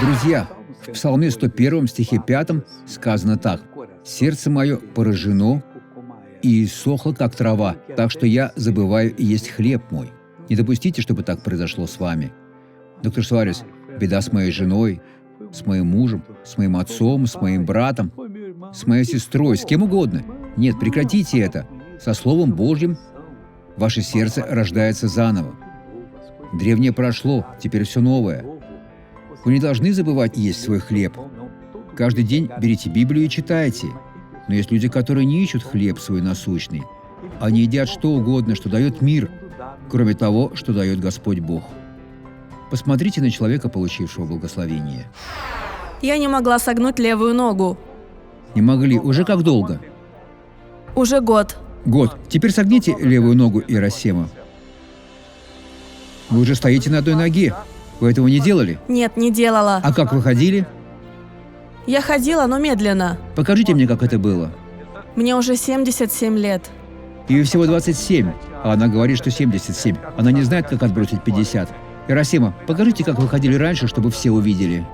Друзья, в Псалме 101 стихе 5 сказано так: «Сердце мое поражено и иссохло, как трава, так что я забываю есть хлеб мой». Не допустите, чтобы так произошло с вами. Доктор Суарес, беда с моей женой, с моим мужем, с моим отцом, с моим братом, с моей сестрой, с кем угодно. Нет, прекратите это. Со Словом Божьим ваше сердце рождается заново. Древнее прошло, теперь все новое. Вы не должны забывать есть свой хлеб. Каждый день берите Библию и читайте. Но есть люди, которые не ищут хлеб свой насущный. Они едят что угодно, что дает мир, кроме того, что дает Господь Бог. Посмотрите на человека, получившего благословение. Я не могла согнуть левую ногу. Не могли. Уже как долго? Уже год. Год. Теперь согните левую ногу Иеросима. Вы уже стоите на одной ноге. Вы этого не делали? Нет, не делала. А как вы ходили? Я ходила, но медленно. Покажите мне, как это было. Мне уже 77 лет. Ей всего 27, а она говорит, что 77. Она не знает, как отбросить 50. Иеросима, покажите, как вы ходили раньше, чтобы все увидели.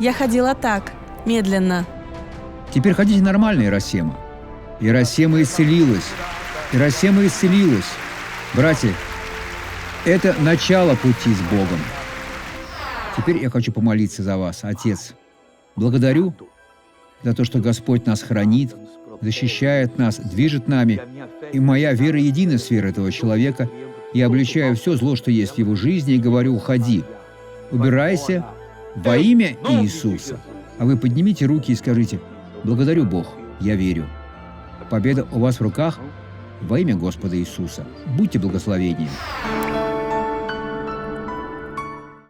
Я ходила так, медленно. Теперь ходите нормально, Иеросима. Иеросима исцелилась. Иеросима исцелилась. Братья, это начало пути с Богом. Теперь я хочу помолиться за вас, Отец. Благодарю за то, что Господь нас хранит, защищает нас, движет нами. И моя вера едина с верой этого человека. Я обличаю все зло, что есть в его жизни, и говорю: уходи, убирайся во имя Иисуса. А вы поднимите руки и скажите: благодарю Бог, я верю. Победа у вас в руках во имя Господа Иисуса. Будьте благословенни.